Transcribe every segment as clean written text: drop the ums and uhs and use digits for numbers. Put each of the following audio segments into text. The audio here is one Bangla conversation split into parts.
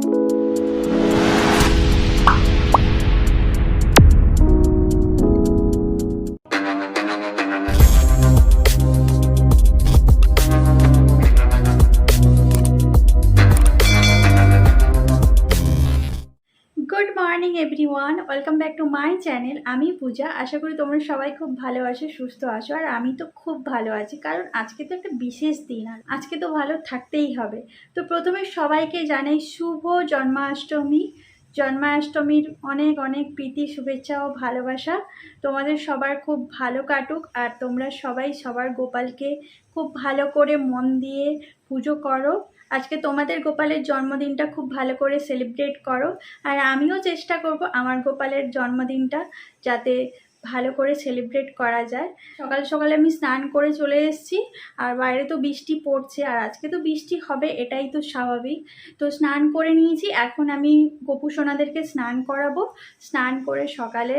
Good morning everyone, welcome back to my channel. আমি পূজা। আশা করি তোমরা সবাই খুব ভালো আছো, সুস্থ আছো। আর আমি তো খুব ভালো আছি, কারণ আজকে তো একটা বিশেষ দিন, আর আজকে তো ভালো থাকতেই হবে। তো প্রথমে সবাইকে জানাই শুভ জন্মাষ্টমী। জন্মাষ্টমীর অনেক অনেক প্রীতি, শুভেচ্ছা ও ভালোবাসা। তোমাদের সবার খুব ভালো কাটুক, আর তোমরা সবাই সবার গোপালকে খুব ভালো করে মন দিয়ে পুজো করো। আজকে তোমাদের গোপালের জন্মদিনটা খুব ভালো করে সেলিব্রেট করো। আর আমিও চেষ্টা করব আমার গোপালের জন্মদিনটা যাতে ভালো করে সেলিব্রেট করা যায়। সকাল সকালে আমি স্নান করে চলে এসেছি, আর বাইরে তো বৃষ্টি পড়ছে, আর আজকে তো বৃষ্টি হবে, এটাই তো স্বাভাবিক। তো স্নান করে নিয়েছি, এখন আমি গোপু সোনাদেরকে স্নান করাবো। স্নান করে সকালে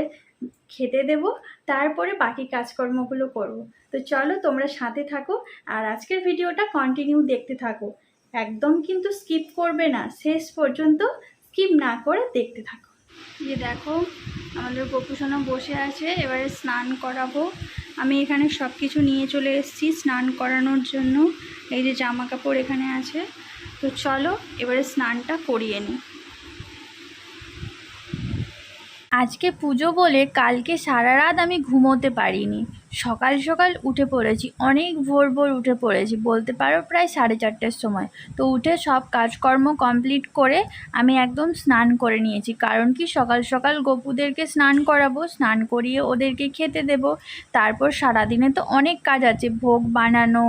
খেতে দেব, তারপরে বাকি কাজকর্মগুলো করব। তো চলো তোমরা সাথে থাকো, আর আজকের ভিডিওটা কন্টিনিউ দেখতে থাকো। একদম কিন্তু স্কিপ করবে না, শেষ পর্যন্ত স্কিপ না করে দেখতে থাকো। এই দেখো আমাদের গোপু সোনা বসে আছে, এবারে স্নান করাবো। আমি এখানে সব কিছু নিয়ে চলে এসেছি স্নান করানোর জন্য। এই যে জামা কাপড় এখানে আছে। তো চলো এবারে স্নানটা করিয়ে নিই। আজকে পুজো বলে কালকে সারা রাত আমি ঘুমোতে পারিনি। সকাল সকাল উঠে পড়েছি, অনেক ভোর ভোর উঠে পড়েছি, বলতে পারো প্রায় 4:30টার সময়। তো উঠে সব কাজকর্ম কমপ্লিট করে আমি একদম স্নান করে নিয়েছি, কারণ কি সকাল সকাল গোপুদেরকে স্নান করাবো, স্নান করিয়ে ওদেরকে খেতে দেব। তারপর সারাদিনে তো অনেক কাজ আছে, ভোগ বানানো,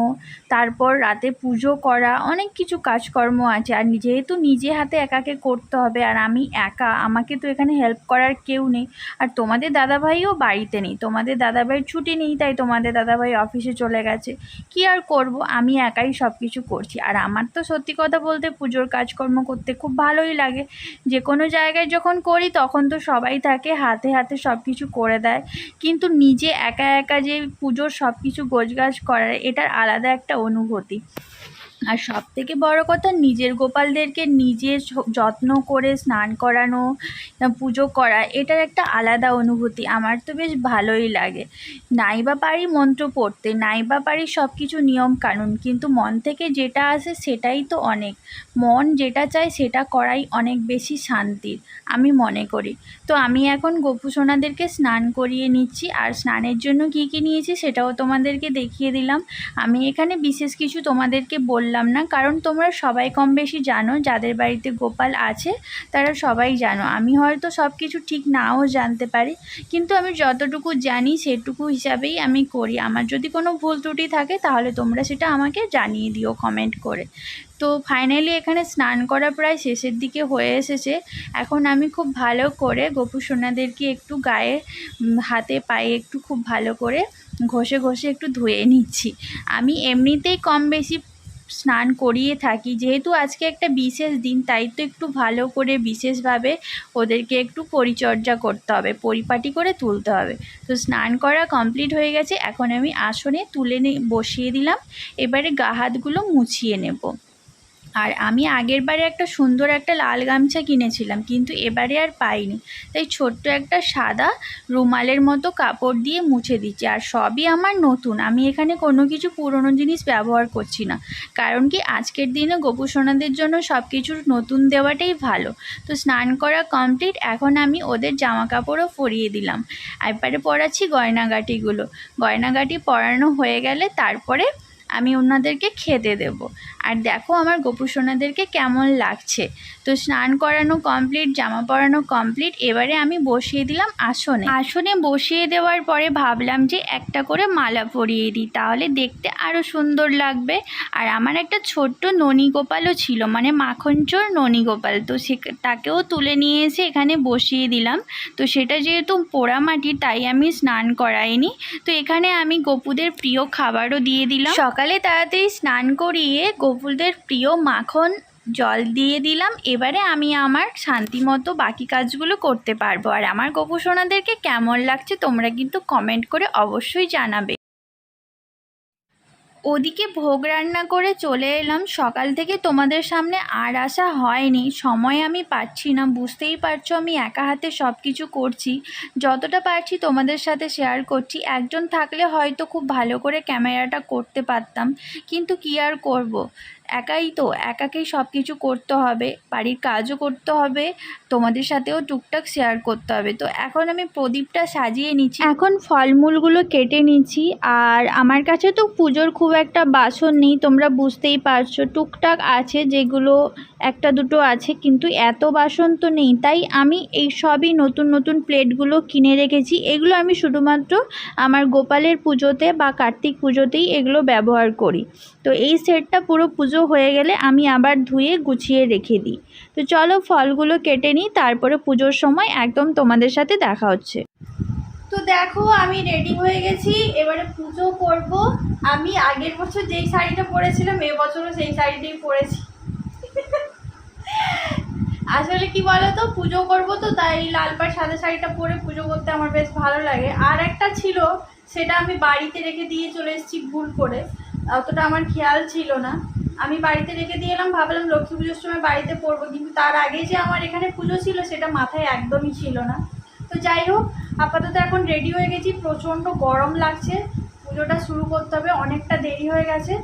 তারপর রাতে পুজো করা, অনেক কিছু কাজকর্ম আছে। আর যেহেতু নিজে হাতে একাকে করতে হবে, আর আমি একা, আমাকে তো এখানে হেল্প করার কেউ নেই। আর তোমাদের দাদাভাইও বাড়িতে নেই, তোমাদের দাদাভাইয়ের ছুটি নেই, তাই তোমাদের দাদাভাই অফিসে চলে গেছে। কি আর করব, আমি একাই সব কিছু করছি। আর আমার তো সত্যি কথা বলতে পুজোর কাজকর্ম করতে খুব ভালোই লাগে। যে কোনো জায়গায় যখন করি তখন তো সবাই থাকে, হাতে হাতে সব কিছু করে দেয়, কিন্তু নিজে একা একা যে পুজোর সব কিছু গোছগাছ করার, এটার আলাদা একটা অনুভূতি। আর সব থেকে বড় কথা, নিজের গোপালদেরকে নিজে যত্ন করে স্নান করানো, পুজো করা, এটার একটা আলাদা অনুভূতি। আমার তো বেশ ভালোই লাগে। নাই বা পারি মন্ত্র পড়তে, নাই বা পারি সব কিছু নিয়ম কানুন, কিন্তু মন থেকে যেটা আসে সেটাই তো অনেক। মন যেটা চায় সেটা করাই অনেক বেশি শান্তির, আমি মনে করি। তো আমি এখন গোপু সোনাদেরকে স্নান করিয়ে নিচ্ছি। আর স্নানের জন্য কী কী নিয়েছি সেটাও তোমাদেরকে দেখিয়ে দিলাম। আমি এখানে বিশেষ কিছু তোমাদেরকে বললাম না, কারণ তোমরা সবাই কম বেশি জানো, যাদের বাড়িতে গোপাল আছে তারা সবাই জানো। আমি হয়তো সব কিছু ঠিক নাও জানতে পারি, কিন্তু আমি যতটুকু জানি সেটুকু হিসাবেই আমি করি। আমার যদি কোনো ভুল ত্রুটি থাকে তাহলে তোমরা সেটা আমাকে জানিয়ে দিও কমেন্ট করে। তো ফাইনালি এখানে স্নান করা প্রায় শেষের দিকে হয়ে এসেছে। এখন আমি খুব ভালো করে গোপু সোনাদেরকে একটু গায়ে, হাতে পায়ে একটু খুব ভালো করে ঘষে ঘষে একটু ধুয়ে নিচ্ছি। আমি এমনিতেই কম বেশি স্নান করিয়ে থাকি, যেহেতু আজকে একটা বিশেষ দিন, তাই তো একটু ভালো করে বিশেষভাবে ওদেরকে একটু পরিচর্যা করতে হবে, পরিপাটি করে তুলতে হবে। তো স্নান করা কমপ্লিট হয়ে গেছে, এখন আমি আসনে তুলে বসিয়ে দিলাম। এবারে গা হাতগুলো মুছিয়ে নেব। আর আমি আগের বারে একটা সুন্দর একটা লাল গামছা কিনেছিলাম, কিন্তু এবারে আর পাইনি, তাই ছোট্ট একটা সাদা রুমালের মতো কাপড় দিয়ে মুছে দিচ্ছি। আর সবই আমার নতুন, আমি এখানে কোনো কিছু পুরনো জিনিস ব্যবহার করছি না, কারণ কি আজকের দিনে গোপু সোনাদের জন্য সব কিছু নতুন দেওয়াটাই ভালো। তো স্নান করা কমপ্লিট, এখন আমি ওদের জামা কাপড়ও পরিয়ে দিলাম। এবারে পরাচ্ছি গয়নাগাটিগুলো। গয়নাগাটি পরানো হয়ে গেলে তারপরে আমি ওনাদেরকে খেতে দেব। আর দেখো আমার গোপু সোনাদেরকে কেমন লাগছে। তো স্নান করানো কমপ্লিট, জামা পরানো কমপ্লিট, এবারে আমি বসিয়ে দিলাম আসনে। আসনে বসিয়ে দেওয়ার পরে ভাবলাম যে একটা করে মালা পরিয়ে দিই, তাহলে দেখতে আরও সুন্দর লাগবে। আর আমার একটা ছোট্ট ননী গোপালও ছিল, মানে মাখনচোর ননী গোপাল, তো তাকেও তুলে নিয়ে এসে এখানে বসিয়ে দিলাম। তো সেটা যেহেতু পোড়া মাটি, তাই আমি স্নান করাইনি। তো এখানে আমি গোপুদের প্রিয় খাবারও দিয়ে দিলাম। সকালে তাড়াতাড়ি স্নান করিয়ে গোপুদের প্রিয় মাখন জল দিয়ে দিলাম। এবারে আমি আমার শান্তি মতো বাকি কাজগুলো করতে পারবো। আর আমার গোপু সোনাদেরকে কেমন লাগছে তোমরা কিন্তু কমেন্ট করে অবশ্যই জানাবে। ওদিকে ভোগ রান্না করে চলে এলাম। সকাল থেকে তোমাদের সামনে আর আসা হয়নি, সময় আমি পাচ্ছি না, বুঝতেই পারছো আমি একা হাতে সব কিছু করছি, যতটা পারছি তোমাদের সাথে শেয়ার করছি। একজন থাকলে হয়তো খুব ভালো করে ক্যামেরাটা করতে পারতাম, কিন্তু কি আর করব, একাই তো, একাকেই সব কিছু করতে হবে, বাড়ির কাজও করতে হবে, তোমাদের সাথেও টুকটাক শেয়ার করতে হবে। তো এখন আমি প্রদীপটা সাজিয়ে নিচ্ছি, এখন ফলমূলগুলো কেটে নিচ্ছি। আর আমার কাছে তো পুজোর খুব একটা বাসন নেই, তোমরা বুঝতেই পারছো, টুকটাক আছে যেগুলো একটা দুটো আছে, কিন্তু এত বাসন তো নেই। তাই আমি এই সবই নতুন নতুন প্লেটগুলো কিনে রেখেছি। এগুলো আমি শুধুমাত্র আমার গোপালের পুজোতে বা কার্তিক পুজোতেই এগুলো ব্যবহার করি। তো এই সেটটা পুরো পুজো হয়ে গেলে আমি আবার ধুয়ে গুছিয়ে রেখে দিই। তো চলো ফলগুলো কেটে নিই, তারপরে পুজোর সময় একদম তোমাদের সাথে দেখা হচ্ছে। তো দেখো আমি রেডি হয়ে গেছি, এবারে পুজো করব। আমি আগের বছর যেই শাড়িটা পরেছিলাম এবছরও সেই শাড়িটাই পরেছি। আসলে কি বলো তো, পুজো করবো তো তাই লাল পাড় সাদা শাড়িটা পরে পুজো করতে আমার বেশ ভালো লাগে। আর একটা ছিল, সেটা আমি বাড়িতে রেখে দিয়ে চলে এসেছি ভুল করে, অতটা আমার খেয়াল ছিল না, আমি বাড়িতে রেখে দিয়ে এলাম, ভাবলাম লক্ষ্মী পুজোর সময় বাড়িতে পরবো, কিন্তু তার আগে যে আমার এখানে পুজো ছিল সেটা মাথায় একদমই ছিল না। তো যাই হোক, আপাতত এখন রেডি হয়ে গেছি, প্রচণ্ড গরম লাগছে, পুজোটা শুরু করতে হবে, অনেকটা দেরি হয়ে গেছে।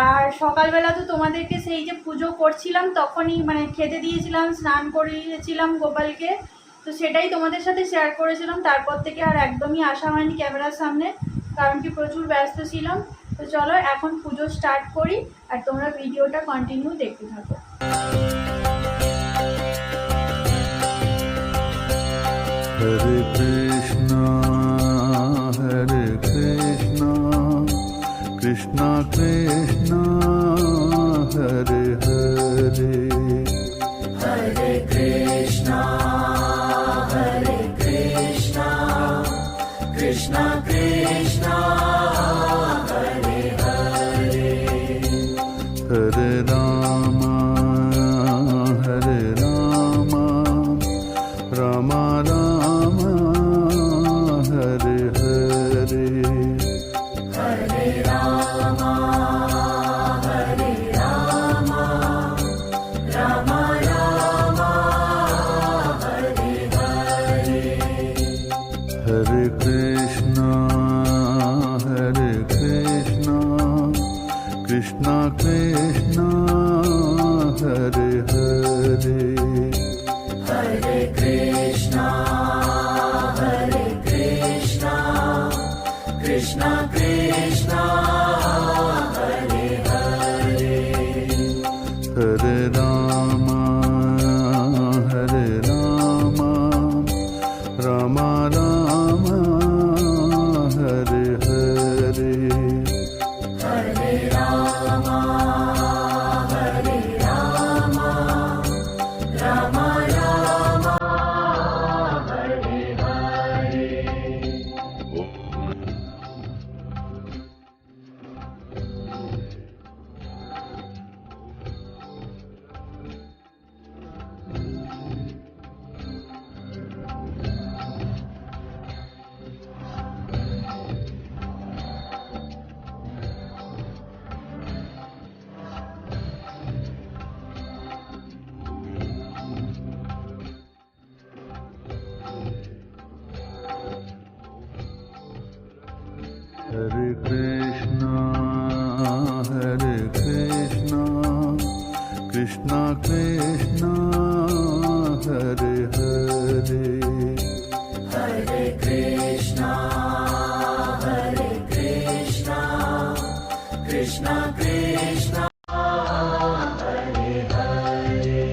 আর সকালবেলা তো তোমাদেরকে সেই যে পুজো করছিলাম তখনই মানে খেতে দিয়েছিলাম, স্নান করিয়েছিলাম গোপালকে, তো সেটাই তোমাদের সাথে শেয়ার করেছিলাম। তারপর থেকে আর একদমই আসা হয়নি ক্যামেরার সামনে, কারণ কি প্রচুর ব্যস্ত ছিলাম। তো চলো এখন পুজো স্টার্ট করি, আর তোমরা ভিডিওটা কন্টিনিউ দেখতে থাকো। হরে কৃষ্ণ কৃষ্ণ কৃষ্ণ হরে হরে, হরে কৃষ্ণ কৃষ্ণ কৃষ্ণ হরে হরে, হরে রাম রাম রাম হরে হরে, হরে রাম রাম রাম হরে হরে, হরে কৃষ্ণ কৃষ্ণ কৃষ্ণ হরে হরে, হরে কৃষ্ণ কৃষ্ণ কৃষ্ণ হরে হরে, হরে রাম রাম রাম হরে হরে, হরে রাম রাম রাম হরে হরে। হরে কৃষ্ণ কৃষ্ণ কৃষ্ণ হরে হরে, হরে কৃষ্ণ কৃষ্ণ কৃষ্ণ হরে হরে,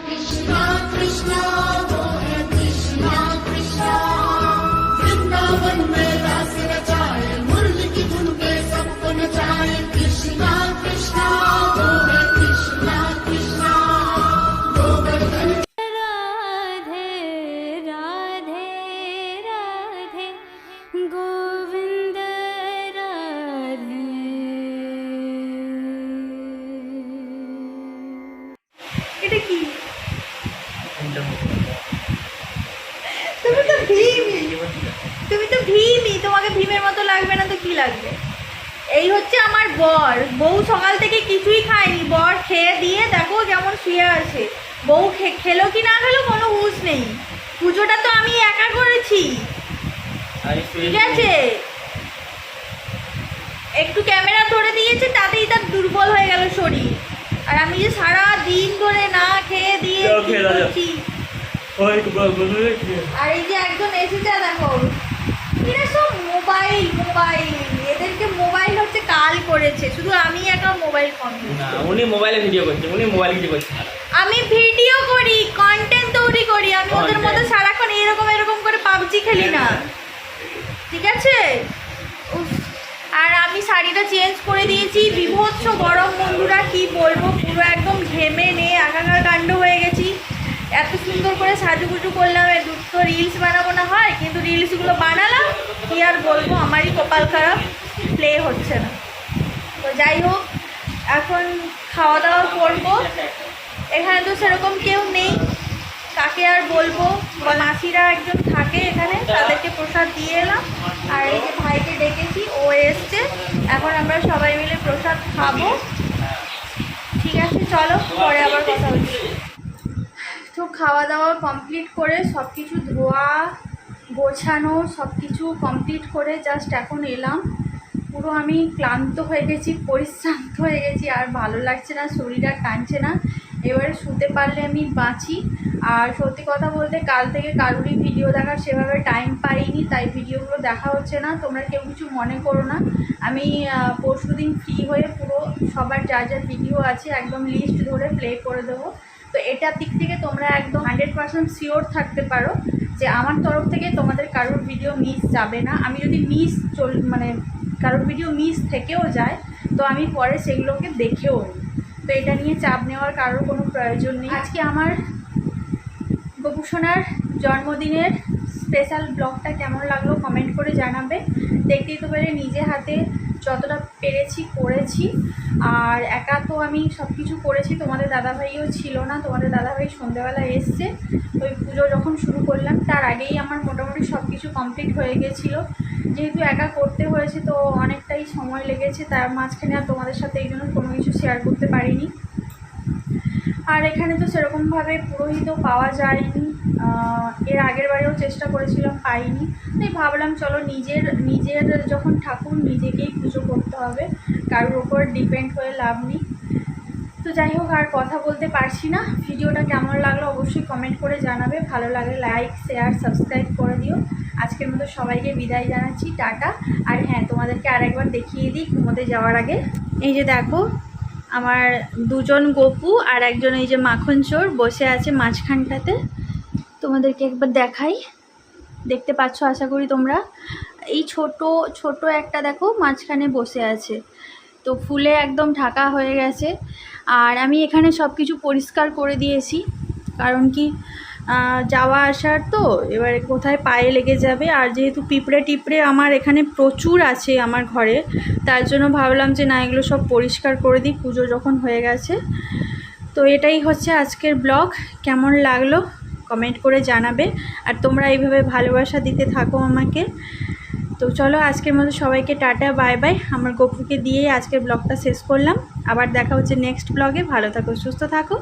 कृष्णा कृष्णा वो है कृष्णा कृष्णा वृंदावन में रास रचाए मुरली की धुन पे सबको नचाए कृष्णा कृष्णा वो है कृष्णा कृष्णा गोवर्धन राधे राधे राधे गोविंद राधे। এটা কি? তুমি তো ভীমই, তোমাকে ভীমের মতো লাগবে না তো কি লাগবে? এই হচ্ছে আমার বর। বউ সকাল থেকে কিছুই খায়নি, বর খেয়ে দিয়ে দেখো কেমন শুয়ে আছে। বউ খেলো কি না খেলো কোনো হুঁশ নেই। পুজোটা তো আমি একা করেছি, ঠিক আছে? একটু ক্যামেরা ধরে দিয়েছে তাতেই তার দুর্বল হয়ে গেল শরীর। আর আমি যে সারা দিন ধরে না খেয়ে দিয়ে কি করছি। আর এই যে একজন এসেছে দেখো, এরা সব মোবাইল মোবাইল, এদেরকে মোবাইল হচ্ছে কাল করেছে, শুধু আমি একা মোবাইল ফোন। উনি মোবাইলে ভিডিও করছেন, উনি মোবাইল কিছু করছেন। আমি ভিডিও করি, কন্টেন্ট তৈরি করি, আমি ওদের মধ্যে সারাক্ষণ এরকম এরকম করে পাবজি খেলি না, ঠিক আছে? উফ, আর আমি শাড়িটা চেঞ্জ করে দিয়েছি, বিভৎস গরম বন্ধুরা কি বলবো, পুরো একদম ঘেমে নিয়ে একাকার কাণ্ড হয়ে গেছি। এত সুন্দর করে সাজুগুজু করলাম, দুটো রিলস বানাবো না হয়, কিন্তু রিলসগুলো বানালাম কি আর বলবো, আমারই কপাল খারাপ, প্লে হচ্ছে না। তো যাই হোক, এখন খাওয়া দাওয়া করবো। এখানে তো সেরকম কেউ নেই, কাকে আর বলবো, মাসিরা একজন থাকে এখানে, তাদেরকে প্রসাদ দিয়ে এলাম। আর এই যে ভাইকে ডেকেছি, ও এসছে, এখন আমরা সবাই মিলে প্রসাদ খাবো, ঠিক আছে? চলো পরে আবার কথা বলছি। তো খাওয়া দাওয়া কমপ্লিট করে সব কিছু ধোয়া গোছানো সব কিছু কমপ্লিট করে জাস্ট এখন এলাম। পুরো আমি ক্লান্ত হয়ে গেছি, পরিশ্রান্ত হয়ে গেছি, আর ভালো লাগছে না, শরীর আর টানছে না। এবারে শুতে পারলে আমি বাঁচি। আর সত্যি কথা বলতে কাল থেকে কারোরই ভিডিও দেখার সেভাবে টাইম পাইনি, তাই ভিডিওগুলো দেখা হচ্ছে না। তোমরা কেউ কিছু মনে করো না, আমি পরশুদিন ফ্রি হয়ে পুরো সবার যা যা ভিডিও আছে একদম লিস্ট ধরে প্লে করে দেবো। তো এটার দিক থেকে তোমরা একদম 100% শিওর থাকতে পারো যে আমার তরফ থেকে তোমাদের কারোর ভিডিও মিস যাবে না। আমি যদি কারোর ভিডিও মিস থেকেও যায় তো আমি পরে সেগুলোকে দেখেও নিই। তো এটা নিয়ে চাপ নেওয়ার কারোর কোনো প্রয়োজন নেই। আজকে আমার গোপুসোনার জন্মদিনের স্পেশাল ব্লগটা কেমন লাগলো কমেন্ট করে জানাবে। দেখতেই তো পেরে নিজে হাতে যতটা পেরেছি করেছি, আর একা তো আমি সব কিছু করেছি, তোমাদের দাদাভাইও ছিল না, তোমাদের দাদাভাই সন্ধ্যেবেলা এসছে। ওই পুজো যখন শুরু করলাম তার আগেই আমার মোটামুটি সব কিছু কমপ্লিট হয়ে গেছিলো। যেহেতু একা করতে হয়েছে তো অনেকটাই সময় লেগেছে, তার মাঝখানে আর তোমাদের সাথে এই জন্য কোনো কিছু শেয়ার করতে পারিনি। আর এখানে তো সেরকমভাবে পুরোহিতও পাওয়া যায়নি, এর আগের বারেও চেষ্টা করেছিলাম, পাইনি। তাই ভাবলাম চলো নিজের যখন ঠাকুর নিজেকেই পুজো করতে হবে, কারোর ওপর ডিপেন্ড হয়ে লাভ নেই। তো যাই হোক, আর কথা বলতে পারছি না। ভিডিওটা কেমন লাগলো অবশ্যই কমেন্ট করে জানাবে, ভালো লাগলে লাইক শেয়ার সাবস্ক্রাইব করে দিও। আজকের মতো সবাইকে বিদায় জানাচ্ছি, টাটা। আর হ্যাঁ, তোমাদেরকে আরেকবার দেখিয়ে দিই ঘুমোতে যাওয়ার আগে। এই যে দেখো আমার দুজন গপু আর একজন এই যে মাখন চোর বসে আছে মাঝখানটাতে, তোমাদেরকে একবার দেখাই, দেখতে পাচ্ছ আশা করি তোমরা। এই ছোট একটা দেখো মাঝখানে বসে আছে, তো ফুলে একদম ঢাকা হয়ে গেছে। আর আমি এখানে সব কিছু পরিষ্কার করে দিয়েছি, কারণ কি যাওয়া আসার তো এবারে কোথায় পায়ে লেগে যাবে, আর যেহেতু পিঁপড়ে টিপড়ে আমার এখানে প্রচুর আছে আমার ঘরে, তার জন্য ভাবলাম যে না এগুলো সব পরিষ্কার করে দিই পুজো যখন হয়ে গেছে। তো এটাই হচ্ছে আজকের ব্লগ। কেমন লাগলো কমেন্ট করে জানাবে, আর তোমরা এইভাবে ভালোবাসা দিতে থাকো আমাকে। তো চলো আজকের মতো সবাইকে টাটা বাই বাই। আমার গপুকে দিয়েই আজকের ব্লগটা শেষ করলাম। আবার দেখা হচ্ছে নেক্সট ব্লগে। ভালো থাকো, সুস্থ থাকো।